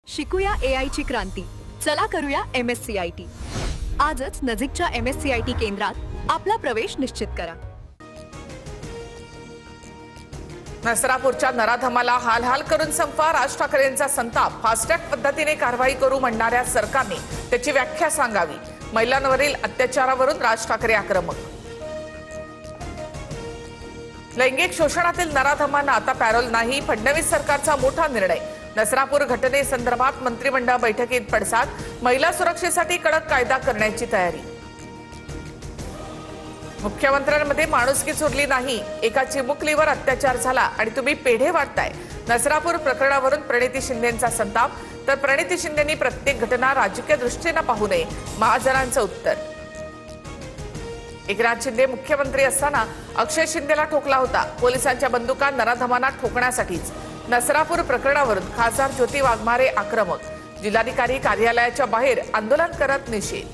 शिकूया AI ची क्रांती. चला करूया MSCIT. आजच नजीकच्या MSCIT केंद्रात आपला प्रवेश निश्चित करा. नसरापूरच्या नराधमाला हाल करून संपवा. राज ठाकरेंचा संताप. फास्टॅग पद्धतीने कारवाई करू म्हणणाऱ्या सरकारने त्याची व्याख्या सांगावी. महिलांवरील अत्याचारावरून राज ठाकरे आक्रमक. लैंगिक शोषणातील नराधमांना आता पॅरोल नाही. फडणवीस सरकारचा मोठा निर्णय. नसरापूर घटनेसंदर्भात मंत्रिमंडळ बैठकीत पडसाद. महिला सुरक्षेसाठी कडक कायदा करण्याची तयारी. मुख्यमंत्र्यांमध्ये माणुसकी चुरली नाही. एका चिमुकलीवर अत्याचार झाला आणि तुम्ही पेढे वाटताय. नसरापूर प्रकरणावरून प्रणिती शिंदेंचा संताप. तर प्रणिती शिंदेंनी प्रत्येक घटना राजकीय दृष्टीने पाहू नये, महाजनांचं उत्तर. एकनाथ शिंदे मुख्यमंत्री असताना अक्षय शिंदेला ठोकला होता. पोलिसांच्या बंदुका नराधमांना ठोकण्यासाठीच. नसरापूर प्रकरणावरून खासदार ज्योती वाघमारे आक्रमक. जिल्हाधिकारी कार्यालयाच्या बाहेर आंदोलन करत निषेध.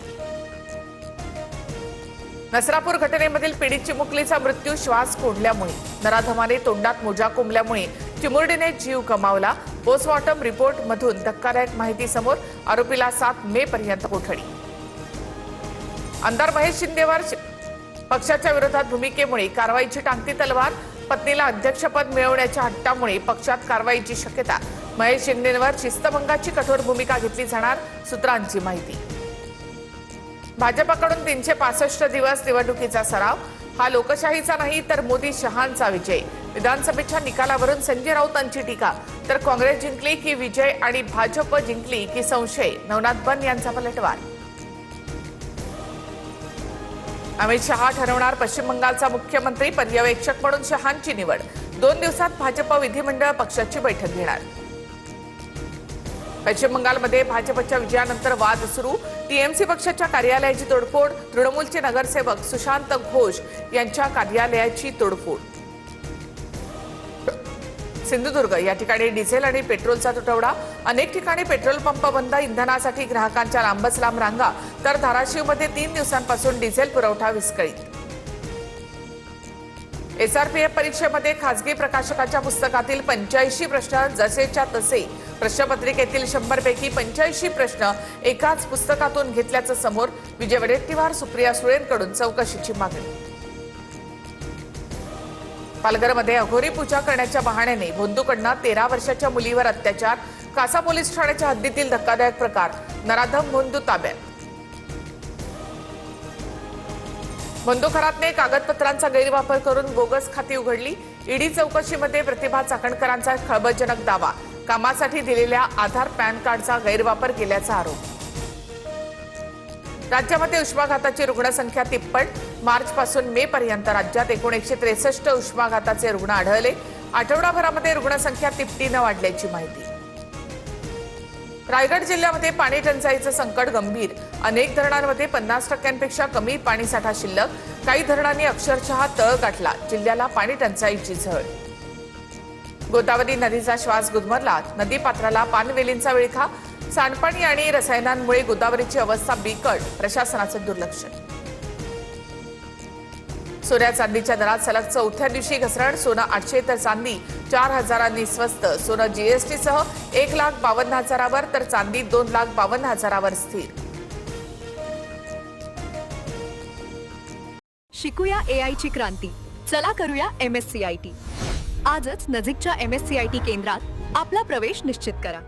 नसरापूर घटनेमधील पीडित चिमुकलीचा मृत्यू श्वास कोंडल्यामुळे. नराधमाने तोंडात मोजा कोंबल्यामुळे चिमुरडीने जीव गमावला. पोस्टमॉर्टम रिपोर्ट मधून धक्कादायक माहिती समोर. आरोपीला 7 मे पर्यंत कोठडी. आमदार महेश शिंदेवर पक्षाच्या विरोधात भूमिकेमुळे कारवाईची टांगती तलवार. पत्नीला अध्यक्षपद मिळवण्याच्या हट्टामुळे पक्षात कारवाईची शक्यता. महेश शिंदेवर शिस्तभंगाची कठोर भूमिका घेतली जाणार, सूत्रांची माहिती. भाजपकडून 365 दिवस निवडणुकीचा सराव. हा लोकशाहीचा नाही तर मोदी शहांचा विजय. विधानसभेच्या निकालावरून संजय राऊतांची टीका. तर काँग्रेस जिंकली की विजय आणि भाजप जिंकली की संशय. नवनाथ बन यांचा पलटवार. अमित शहा ठरवणार पश्चिम बंगालचा मुख्यमंत्री. पर्यवेक्षक म्हणून शहांची निवड. 2 दिवसात भाजप विधिमंडळ पक्षाची बैठक घेणार. पश्चिम बंगालमध्ये भाजपच्या विजयानंतर वाद सुरू. टीएमसी पक्षाच्या कार्यालयाची तोडफोड. तृणमूलचे नगरसेवक सुशांत घोष यांच्या कार्यालयाची तोडफोड. सिंधुदुर्ग या ठिकाणी डिझेल आणि पेट्रोलचा तुटवडा. अनेक ठिकाणी पेट्रोल पंप बंद. इंधनासाठी ग्राहकांच्या लांबच लांब रांगा. तर धाराशिवमध्ये 3 दिवसांपासून डिझेल पुरवठा विस्कळीत. एसआरपीएफ परीक्षेमध्ये खासगी प्रकाशकाच्या पुस्तकातील 85 प्रश्न जसेच्या तसे. प्रश्नपत्रिकेतील 100 पैकी 85 प्रश्न एकाच पुस्तकातून घेतल्याचं समोर. विजय वडेट्टीवार सुप्रिया सुळेंकडून चौकशीची मागणी. पालघरमध्ये अघोरी पूजा करण्याच्या बहाण्याने भोंदूकडनं 13 वर्षाच्या मुलीवर अत्याचार. कासा पोलीस ठाण्याच्या हद्दीतील धक्कादायक प्रकार. नराधम भोंदू ताब्यात. भोंदू खरातने कागदपत्रांचा गैरवापर करून बोगस खाती उघडली. ईडी चौकशीमध्ये प्रतिभा चाकणकरांचा खळबळजनक दावा. कामासाठी दिलेल्या आधार पॅन कार्डचा गैरवापर केल्याचा आरोप. राज्यामध्ये उष्माघाताची रुग्णसंख्या 53. मार्चपासून मे पर्यंत राज्यात 163 उष्माघाताचे रुग्ण आढळले. आठवडाभरामध्ये रुग्णसंख्या तिपटीनं वाढल्याची माहिती. रायगड जिल्ह्यामध्ये पाणी टंचाईचं संकट गंभीर. अनेक धरणांमध्ये 50% कमी पाणीसाठा शिल्लक. काही धरणांनी अक्षरशः तळ गाठला. जिल्ह्याला पाणी टंचाईची झळ. गोदावरी नदीचा श्वास गुदमरला. नदीपात्राला पानवेलींचा विळखा. सांडपाणी आणि रसायनांमुळे गोदावरीची अवस्था बिकट. प्रशासनाचं दुर्लक्ष. सोन्या चांदीच्या दरात सलग 4थ्या दिवशी घसरण. सोनं 800 तर चांदी 4000 स्वस्त. सोनं जीएसटीसह 1,52,000 तर चांदी 2,52,000 स्थिर. शिकूया AI ची क्रांती. चला करूया MSCIT. आजच नजीकच्या MSCIT केंद्रात आपला प्रवेश निश्चित करा.